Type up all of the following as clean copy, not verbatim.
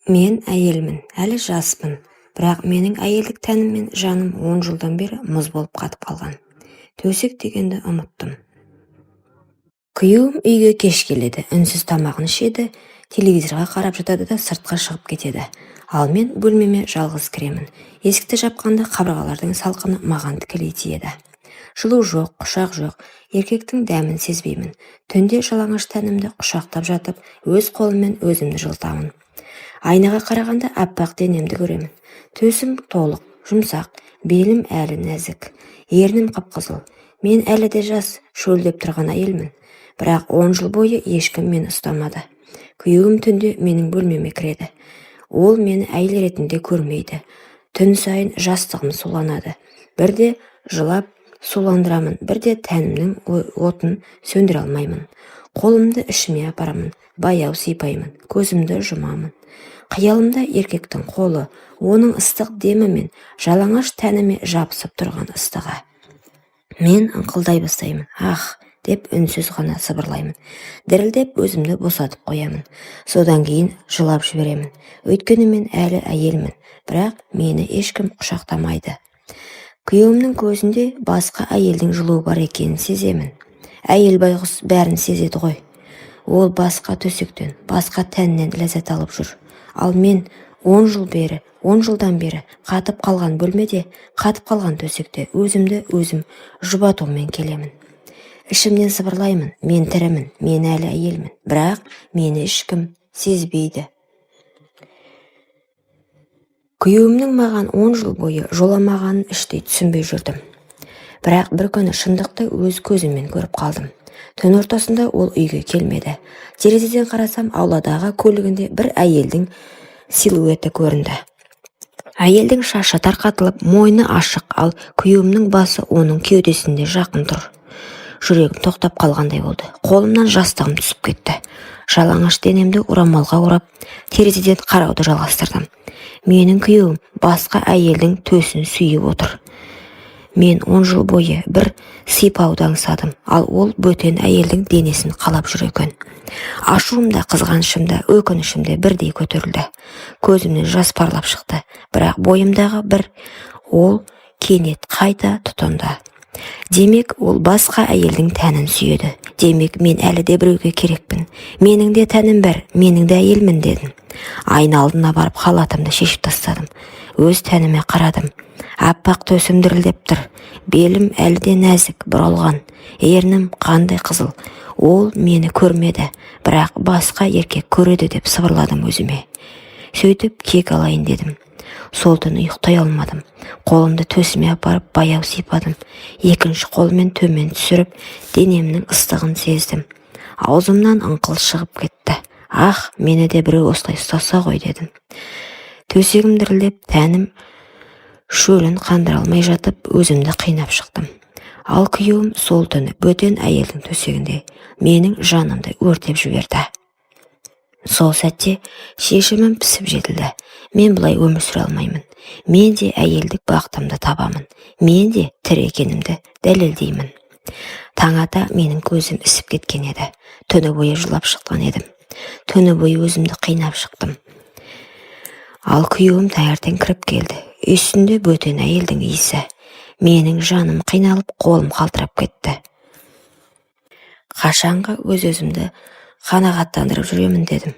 Мен әйелмін, әлі жаспын, бірақ менің әйелдік тәнім мен жаным 10 жылдан бері мұз болып қатып қалған. Төсек дегенді ұмыттым. Күйеуім үйге кеш келеді, үнсіз тамағын ішеді, телевизорға қарап жатады да сыртқа шығып кетеді. Ал мен бөлмеме жалғыз кіремін. Есікті жапқанда қабырғалардың салқыны маған тікелей тиеді. Жылу жоқ, құшақ жоқ, еркектің дәмін сезбеймін. Түнде жалаңаш тәнімді құшақтап жатып, өз қолыммен өзімді жылытамын. Айнаға қарағанда аппақ денемді көремін. Төсім толық, жұмсақ, белім әлі нәзік, ернім қып-қызыл. Мен әлі де жас, шөлдеп тұрған әйелмін. Бірақ 10 жыл бойы ешкім мені ұстамады. Күйеуім түнде менің бөлмеме кіреді. Ол мені әйел ретінде көрмейді. Түн сайын жастығым суланады. Бірде жылап суландырамын, бірде тәнімнің отын сөндіре алмаймын. Қолымды ішіме апарамын, баяу сипаймын, көзімді жұмамын. Қиялымда еркектің қолы, оның ыстық демі мен жалаңаш тәніме жабысып тұрған ыстығы. Мен ыңқылдай бастаймын. Ах, деп үнсіз ғана сыбырлаймын. Дірілдеп өзімді босатып қоямын. Содан кейін жылап жіберемін. Өйткені мен әлі әйелмін, бірақ мені ешкім құшақтамайды. Күйеуімнің көзінде басқа әйелдің жылуы бар екенін сеземін. Әйел байғұс бәрін сезеді ғой. Ол басқа төсектен, басқа тәннен ләззат алып жүр. Ал мен 10 жылдан бері қатып қалған бөлмеде, қатып қалған төсекте өзімді өзім жұбатумен келемін. Ішімнен сыбырлаймын, мен тірімін, мен әлі әйелмін, бірақ мені ешкім сезбейді. Күйеуімнің маған 10 жыл бойы жоламағанын іштей түсінбей жүрдім. Бірақ бір күні шындықты өз көзіммен көріп қалдым. Түн ортасында ол үйге келмеді. Терезеден қарасам, ауладағы көлігінде бір әйелдің силуэті көрінді. Әйелдің шашы тарқатылып, мойны ашық, ал күйеуімнің басы оның кеудесінде жақын тұр. Жүрегім тоқтап қалғандай болды. Қолымнан жастығым түсіп кетті. Жалаңаш денемді орамалға орап, терезеден қарауды жалғастырдым. Менің күйеуім басқа әйелдің төсін сүйіп отыр. Мен 10 жыл бойы бір сипауды аңсадым, ал ол бөтен әйелдің денесін қалап жүр екен. Ашуым да, қызғанышым да, өкінішім де бірдей көтерілді. Көзімнен жас парлап шықты, бірақ бойымдағы бір ол кенет қайта тұтанды. Демек, ол басқа әйелдің тәнін сүйеді. Демек, мен әлі де біреуге керекпін. Менің де тәнім бар, менің де әйелмін дедім. Айна алдына барып халатымды шешіп тастадым. Өз тәніме қарадым. Аппақ төсім дірілдеп тұр. Белім әлі де нәзік, бұралған. Ернім қандай қызыл. Ол мені көрмеді, бірақ басқа еркек көреді деп сыбырладым өзіме. Сөйтіп кек алайын дедім. Сол түні ұйықтай алмадым. Қолымды төсіме апарып баяу сипадым. Екінші қолмен төмен түсіріп, денемнің ыстығын сездім. Аузымнан ыңқыл шығып кетті. Ах, мені де біреу осылай ұстаса ғой дедім. Төсегім дірілдеп, тәнім шөлін қандыра алмай жатып, өзімді қинап шықтым. Ал күйеуім сол түні бөтен әйелдің төсегінде менің жанымды өртеп жіберді. Сол сәтте шешімім пісіп жетілді. Мен бұлай өмір сүре алмаймын. Мен де әйелдік бақытымды табамын. Мен де тірі екенімді дәлелдеймін. Таң ата менің көзім ісіп кеткен еді. Түні бойы жылап шыққан едім. Түні бойы өзімді қинап шықтым. Ал күйеуім таңертең кіріп келді. Үстінде бөтен әйелдің иісі. Менің жаным қиналып, қолым қалтырап кетті. Қашанға өз-өзімді қанағаттандырып жүремін дедім.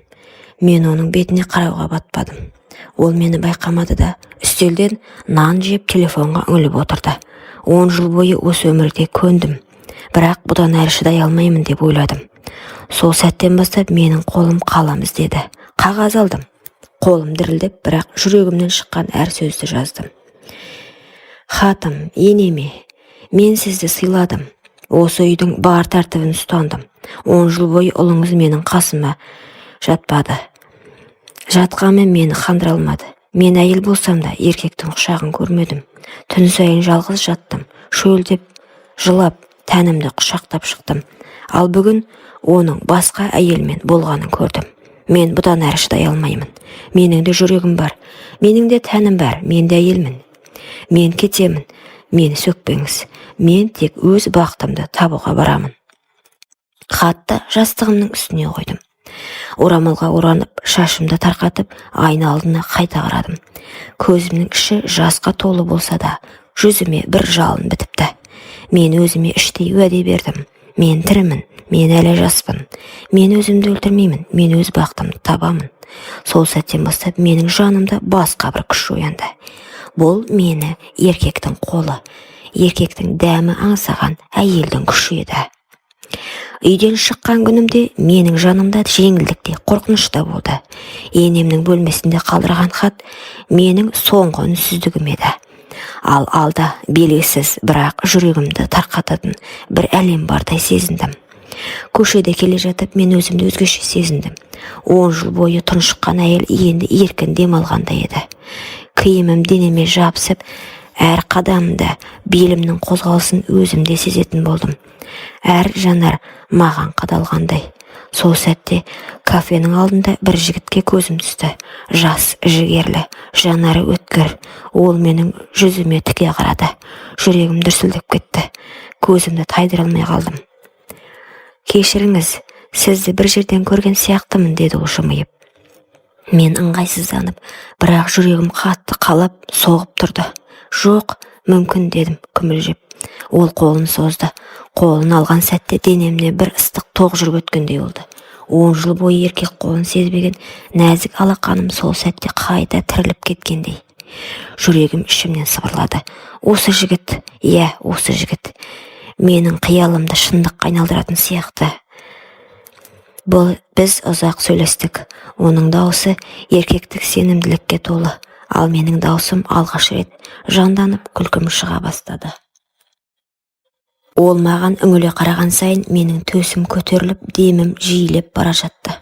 Мен оның бетіне қарауға батпадым. Ол мені байқамады да, үстелден нан жеп телефонға үңіліп отырды. 10 жыл бойы осы өмірде көндім. Бірақ бұдан әрі шыдай алмаймын деп ойладым. Сол сәттен бастап менің қолым қалам іздеді. Қағаз алдым. Қолым дірілдеп, бірақ жүрегімнен шыққан әр сөзді жаздым. Хатым, енеме, мен сізді сыйладым. Осы үйдің бар тәртібін ұстандым. 10 жыл бойы ұлыңыз менің қасыма жатпады. Жатқанмен мені қандыра алмады. Мен әйел болсам да еркектің құшағын көрмедім. Түн сайын жалғыз жаттым. Шөлдеп, жылап, тәнімді құшақтап шықтым. Ал бүгін оның басқа әйелмен болғанын көрдім. Мен бұдан әрі шыдай алмаймын. Менің де жүрегім бар. Менің де тәнім бар. Мен де әйелмін. Мен кетемін. Мені сөкпеңіз. Мен тек өз бақытымды табуға барамын. Хатты жастығымның үстіне қойдым. Орамалға оранып, шашымды тарқатып, айна алдына қайта қарадым. Көзімнің іші жасқа толы болса да, жүзіме бір жалын бітіпті. Мен өзіме іштей уәде бердім. Мен тірімін, мен әлі жаспын. Мен өзімді өлтірмеймін, мен өз бақытымды табамын. Сол сәттен бастап менің жанымда басқа бір күш оянды. Бұл мені еркектің қолы, еркектің дәмі аңсаған әйелдің күші еді. Үйден шыққан күнімде менің жанымда жеңілдік те, қорқыныш та болды. Енемнің бөлмесінде қалдырған хат менің соңғы үнсіздігім еді. Ал алда белгісіз, бірақ жүрегімді тарқататын бір әлем бардай сезіндім. Көшеде келе жатып, мен өзімді өзгеше сезіндім. 10 жыл бойы тұншыққан әйел енді еркін демалғандай еді. Киімім денеме жабысып, әр қадамда белімнің қозғалысын өзімде сезетін болдым. Әр жанар маған қадалғандай. Сол сәтте кафенің алдында бір жігітке көзім түсті. Жас, жігерлі, жанары өткір. Ол менің жүзіме тіке қарады. Жүрегім дүрсілдеп кетті. Көзімді тайдыра алмай қалдым. «Кешіріңіз, сізді бір жерден көрген сияқтымын», деді ол жымиып. Мен ыңғайсызданып, бірақ жүрегім қатты қалап, соғып тұрды. «Жоқ, мүмкін», дедім күмілжіп. Ол қолын созды. Қолын алған сәтте денемне бір ыстық тоқ жүріп өткендей болды. 10 жыл бойы еркек қолын сезбеген нәзік алақаным сол сәтте қайта тіріліп кеткендей. Жүрегім ішімнен сыбырлады. Осы жігіт, осы жігіт. Менің қиялымды шындыққа айналдыратын сияқты. Біз ұзақ сөйлестік. Оның дауысы еркектік сенімділікке толы. Ал менің даусым алғаш рет жанданып күлкім шыға бастады. Ол маған үңіле қараған сайын менің төсім көтеріліп, демім жиілеп бара жатты.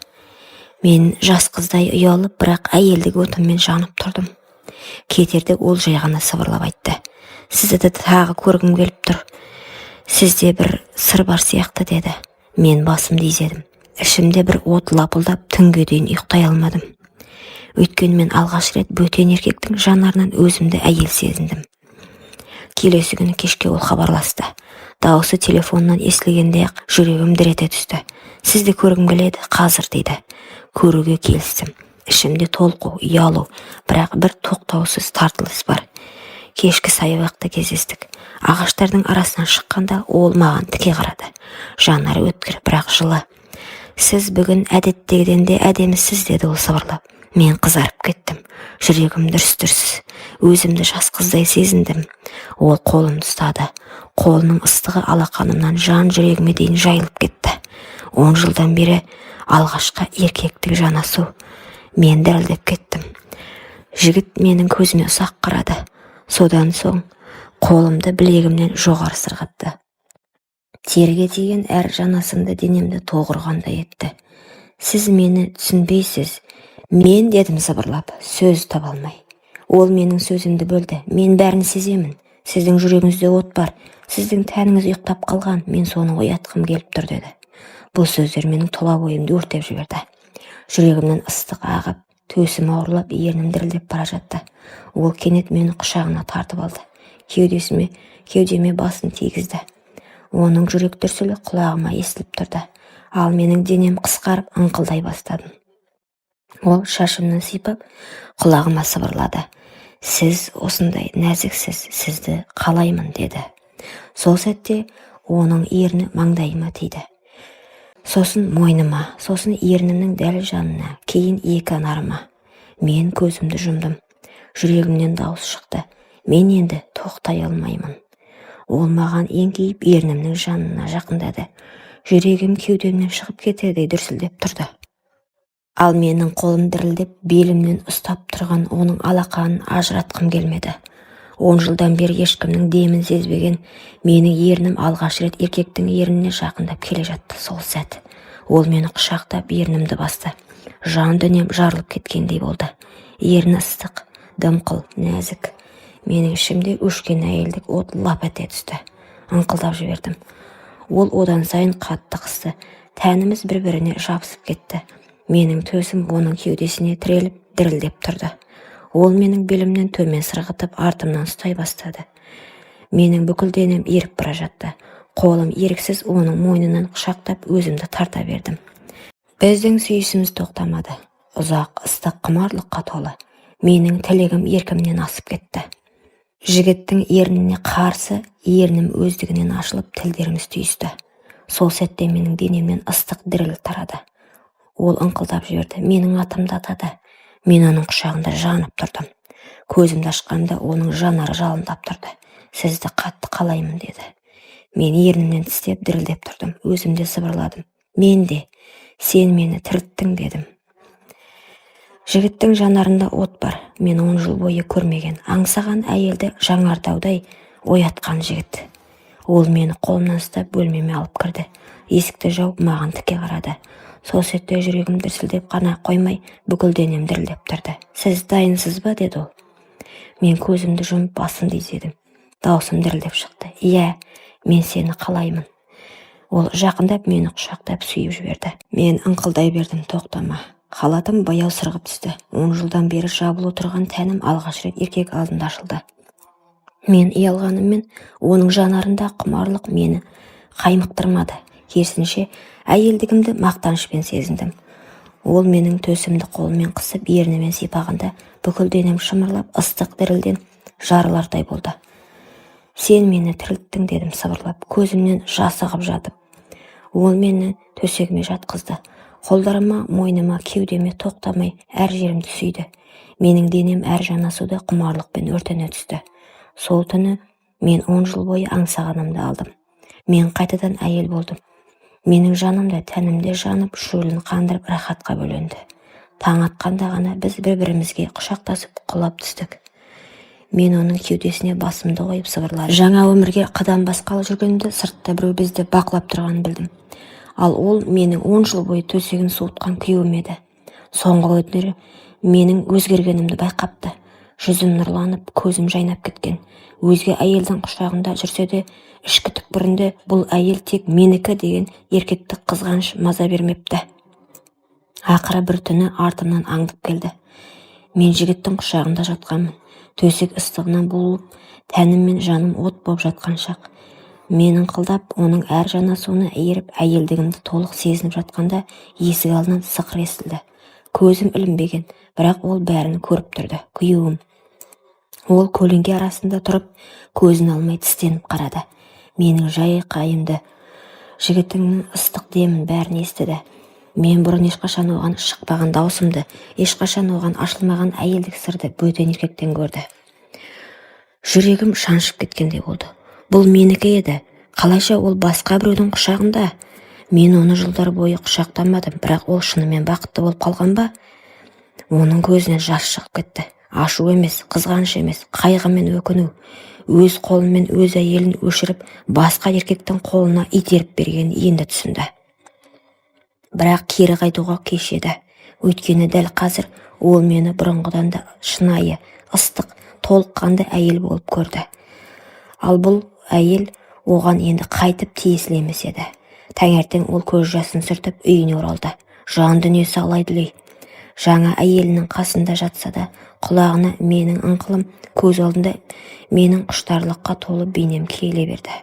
Мен жас қыздай ұялып, бірақ әйелдік отыммен жанып тұрдым. Кетерде ол жай ғана сыбырлап айтты. «Сізді тағы көргім келіп тұр. Сізде бір сыр бар сияқты», деді. Мен басымды изедім. Ішімде бір от лапылдап, түнге дейін ұйықтай алмадым. Өйткені мен алғаш рет бөтен еркектің жанарынан өзімді әйел сезіндім. Келесі күні кешке ол хабарласты. Дауысы телефоннан естілгенде-ақ жүрегім дір ете түсті. «Сізді көргім келеді, қазір», дейді. Көруге келістім. Ішімде толқу, ұялу, бірақ бір тоқтаусыз тартылыс бар. Кешкі саябақта кездестік. Ағаштардың арасынан шыққанда ол маған тіке қарады. Жанары өткір, бірақ жылы. «Сіз бүгін әдеттегіден де әдемісіз», деді ол сыбырлап. Мен қызарып кеттім. Жүрегім дүрс-дүрсіз. Өзімді жас қыздай сезіндім. Ол қолымды ұстады. Қолының ыстығы алақанымнан жан жүрегіме дейін жайылып кетті. 10 жылдан бері алғашқы еркектік жанасу. Мен дірілдеп кеттім. Жігіт менің көзіме ұсақ қарады. Содан соң қолымды білегімнен жоғары сырғатты. Терге тиген әр жанасымды денемді тоғырғандай етті. «Сіз мені түсінбейсіз», мен дедім сыбырлап, сөз таба алмай. Ол менің сөзімді бөлді. «Мен бәрін сеземін. Сіздің жүрегіңізде от бар. Сіздің тәніңіз ұйықтап қалған. Мен соны оятқым келіп тұр», деді. Бұл сөздер менің тұла бойымды өртеп жіберді. Жүрегімнен ыстық ағып, төсім ауырлап, ернім дірілдеп бара жатты. Ол кенет мені құшағына тартып алды. Кеудеме басын тигізді. Оның жүрек дүрсілі құлағыма естіліп тұрды. Ал менің денем қысқарып ыңқылдай бастадым. Ол шашымнан сипап, құлағыма сыбырлады. «Сіз осындай нәзіксіз, сізді қалаймын», деді. Сол сәтте оның ерні маңдайыма тиді. Сосын мойныма, сосын ернімнің дәл жанына, кейін екі анарыма. Мен көзімді жұмдым. Жүрегімнен дауыс шықты. Мен енді тоқтай алмаймын. Ол маған еңкейіп ернімнің жанына жақындады. Жүрегім кеудемнен шығып кетердей дүрсілдеп тұрды. Ал менің қолым дірілдеп, белімнен ұстап тұрған оның алақанын ажыратқым келмеді. 10 жылдан бері ешкімнің демін сезбеген менің ернім алғаш рет еркектің ерніне жақындап келе жатты. Сол сәт ол мені құшақтап ернімді басты. Жан дүнием жарылып кеткендей болды. Ерні ыстық, дымқыл, нәзік. Менің ішімде өшкен әйелдік от лап ете түсті. Ыңқылдап жібердім. Ол одан сайын қатты қысты. Тәніміз бір-біріне жабысып кетті. Менің төсім оның кеудесіне тіреліп, дірілдеп тұрды. Ол менің белімнен төмен сырғытып, артымнан ұстай бастады. Менің бүкіл денем еріп бара жатты. Қолым еріксіз оның мойнынан құшақтап өзімді тарта бердім. Біздің сүйісіміз тоқтамады. Ұзақ, ыстық құмарлыққа толы. Менің тілегім еркімнен асып кетті. Жігіттің ерніне қарсы, ернім өздігінен ашылып, тілдеріміз түйісті. Сол сәтте менің денемнен ыстық діріл тарады. Ол ыңқылдап жіберді. Менің атымды атады. Мен оның құшағында жанып тұрдым. Көзімді ашқанда оның жанары жалындап тұрды. Сізді қатты қалаймын деді. Мен ернімнен тістеп дірілдеп тұрдым. Өзімде сыбырладым. Мен де, сен мені тірілттің дедім. Жігіттің жанарында от бар. Мен 10 жыл бойы көрмеген, аңсаған әйелді жаңартаудай оятқан жігіт. Ол мені қолымнан ұстап бөлмеме алып кірді. Есікті жауып маған тіке қарады. Сол сәтте жүрегім дүрсілдеп қана қоймай, бүкіл денем дірілдеп тұрды. Сіз дайынсыз ба деді ол. Мен көзімді жұмып басымды изедім. Даусым дірілдеп шықты. Иә, мен сені қалаймын. Ол жақындап мені құшақтап сүйіп жіберді. Мен ыңқылдай бердім, тоқтама. Халатым баяу сырғып түсті. 10 жылдан бері жабылып отырған тәнім алғаш рет еркек алдында ашылды. Мен ұялғаныммен оның жанарында құмарлық мені қаймықтырмады. Керісінше әйелдігімді мақтанышпен сезіндім. Ол менің төсімді қолымен қысып, ернімен сипағанда бүкіл денем шымырлап, ыстық дірілден жарылардай болды. Сен мені тірілттің дедім сыбырлап, көзімнен жас ағып жатып. Ол мені төсегіме жатқызды. Қолдарыма, мойныма, кеудеме тоқтамай әр жерімді сүйді. Менің денем әр жанасуды құмарлықпен өртене түсті. Сол түні мен 10 жыл бойы аңсағанымды алдым. Мен қайтадан әйел болдым. Менің жанымда, тәнімде жанып, шөлін қандырып, рахатқа бөленді. Таң атқанда ғана біз бір-бірімізге құшақтасып құлап түстік. Мен оның кеудесіне басымды қойып сыбырладым. Жаңа өмірге қадам басқалы жүргенімде сыртта біреу бізді бақылап тұрғанын білдім. Ал ол менің 10 жыл бойы төсегін суытқан күйеуім еді. Соңғы өтінері менің өзгергенімді байқапты. Жүзім нұрланып, көзім жайнап кеткен. Өзге әйелдің құшағында жүрсе де, ішкі түкпірінде бұл әйел тек менікі деген еркектік қызғаныш маза бермепті. Ақыры бір түні артымнан аңдып келді. Мен жігіттің құшағында жатқанмын. Төсек ыстығынан буылып, тәнім мен жаным от боп жатқан шақ. Мен ыңқылдап, оның әр жанасуына еріп, әйелдігімді толық сезініп жатқанда, есік алдынан сықыр естілді. Көзім ілінбеген, бірақ ол бәрін көріп тұрды. Күйеуім. Ол көлеңке арасында тұрып, көзін алмай тістеніп қарады. Менің жай қайымды, жігітіңнің ыстық демін бәрін естіді. Мен бұрын ешқашан оған шықпаған даусымды, ешқашан оған ашылмаған әйелдік сырды бөтен еркектен көрді. Жүрегім шаншып кеткендей болды. Бұл менікі еді. Қалайша ол басқа біреудің құшағында? Мен оны жылдар бойы құшақтамадым, бірақ ол шынымен бақытты болып қалған ба? Оның көзінен жас шығып кетті. Ашу емес, қызғаныш емес, қайғы мен өкіну. Өз қолымен өз әйелін өшіріп, басқа еркектің қолына итеріп берген енді түсінді. Бірақ кері қайтуға кеш еді. Өйткені дәл қазір ол мені бұрынғыдан да шынайы, ыстық, толыққанды әйел болып көрді. Ал бұл әйел оған енді қайтып тиесілі емес еді. Таңертең ол көз жасын сүртіп үйіне оралды. Жан дүниесі алай-дүлей. Жаңа әйелінің қасында жатса да, құлағына менің ыңқылым, көз алдында менің құштарлыққа толы бейнем келе берді.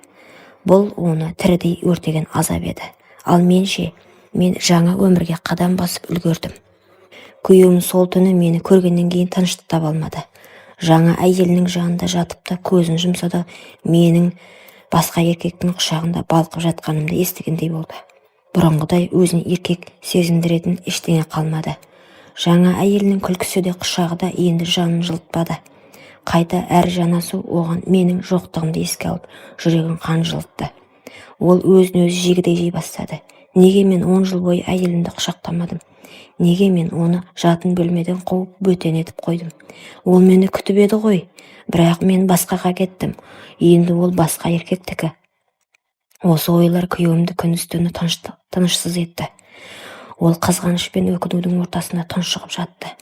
Бұл оны тірідей өртеген азап еді. Ал менше, мен жаңа өмірге қадам басып үлгердім. Күйеуім сол түні мені көргеннен кейін тыныштық таба алмады. Жаңа әйелінің жанында жатып та көзін жұмса да, менің басқа еркектің құшағында балқып жатқанымды естігендей болды. Бұрынғыдай өзін еркек сезіндіретін ештеңе қалмады. Жаңа әйелінің күлкісі де құшағы да енді жанын жылытпады. Қайта әр жанасу оған менің жоқтығымды еске алып, жүрегін қан жылытты. Ол өзін өзі жегідей жей бастады. Неге мен 10 жыл бойы әйелімді құшақтамадым? Неге мен оны жатын бөлмеден қуып бөтен етіп қойдым? Ол мені күтіп еді ғой, бірақ мен басқаға кеттім. Енді ол басқа еркектікі. Осы ойлар күйеуімді күндіз-түні тынышсыз етті. Ол қызғаныш пен өкінудің ортасында тұншығып жатты.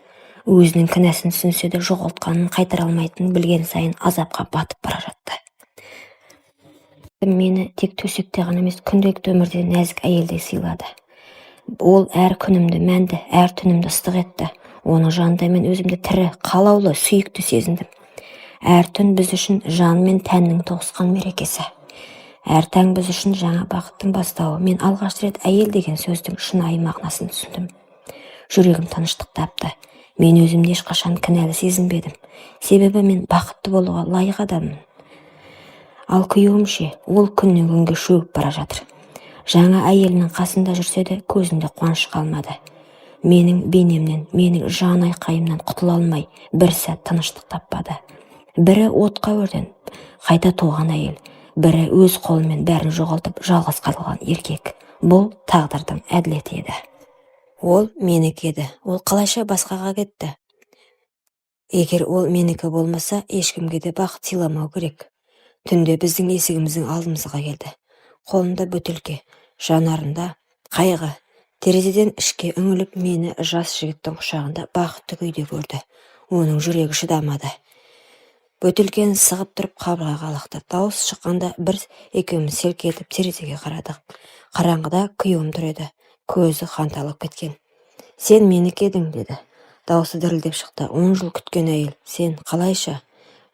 Өзінің кінәсін түсінсе де жоғалтқанын қайтара алмайтынын білген сайын азапқа батып бара жатты. Мені тек төсекте ғана емес, күнделікті өмірде нәзік әйелдей сыйлады. Ол әр күнімді мәнді, әр түнімді ыстық етті. Оның жанында мен өзімді тірі, қалаулы, сүйікті сезіндім. Әр түн біз үшін жан мен тәннің тоғысқан мерекесі. Әр таң біз үшін жаңа бақыттың бастауы. Мен алғаш рет әйел деген сөздің шынайы мағынасын түсіндім. Жүрегім тыныштық тапты. Мен өзімді ешқашан кінәлі сезінбедім. Себебі мен бақытты болуға лайық адаммын. Ал күйеуім ше, ол күннен күнге шөгіп бара жатыр. Жаңа әйелінің қасында жүрсе де көзінде қуаныш қалмады. Менің бейнемнен, менің жан айқайымнан құтыла алмай, бір сәт тыныштық таппады. Бірі отқа өртеніп, қайта туған әйел, бірі өз қолымен бәрін жоғалтып жалғыз қалған еркек. Бұл тағдырдың әділеті еді. Ол менікі еді. Ол қалайша басқаға кетті? Егер ол менікі болмаса, ешкімге де бақыт сыйламау керек. Түнде біздің есігіміздің алдымызға келді. Қолында бөтелке, жанарында қайғы. Терезеден ішке үңіліп, мені жас жігіттің құшағында бақытты күйде көрді. Оның жүрегі шыдамады. Бөтелкені сығып тұрып қабырғаға лақты. Дауыс шыққанда бір екеуміз селк етіп терезеге қарадық. Қараңғыда күйеуім тұр еді. Көзі қанталып кеткен. Сен менікі едің, деді. Дауысы дірілдеп шықты. 10 жыл күткен әйел. Сен қалайша?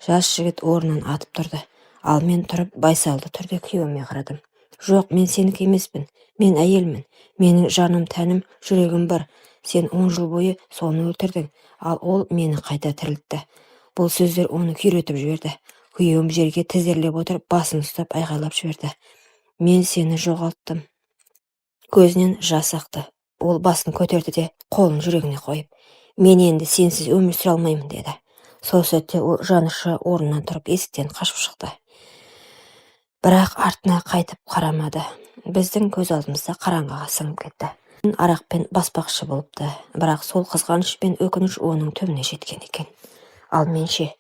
Жас жігіт орнынан атып тұрды. Ал мен тұрып байсалды түрде күйеуіме қарадым. Жоқ, мен сенікі емеспін. Мен әйелмін. Менің жаным, тәнім, жүрегім бар. Сен 10 жыл бойы соны өлтірдің, ал ол мені қайта тірілтті. Бұл сөздер оны күйретіп жіберді. Күйеуім жерге тізерлеп отырып, басын ұстап айғайлап жіберді. Мен сені жоғалттым. Көзінен жас ақты. Ол басын көтерді де қолын жүрегіне қойып, мен енді сенсіз өмір сүре алмаймын, деді. Сол сәтте ол жанұшыра орнынан тұрып есіктен қашып шықты. Бірақ артына қайтып қарамады. Біздің көз алдымызда қараңғыға сіңіп кетті. Арақпен баспақшы болыпты, бірақ сол қызғаныш пен өкініш оның түбіне жеткен екен. Ал менше,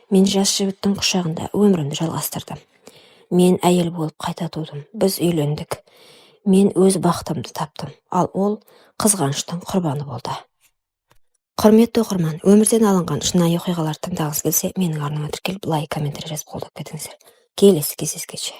мен жас жігіттің құшағында өмірімді жалғастырдым. Мен әйел болып қайта тудым. Біз үйлендік. Мен өз бақытымды таптым, ал ол қызғаныштың құрбаны болды. Құрметті оқырман, өмірден алынған шынайы оқиғаларды тыңдағыңыз келсе, менің арнама тіркеліп лайк, комментарий жазып қолдап кетіңіздер. Келесі кездескенше.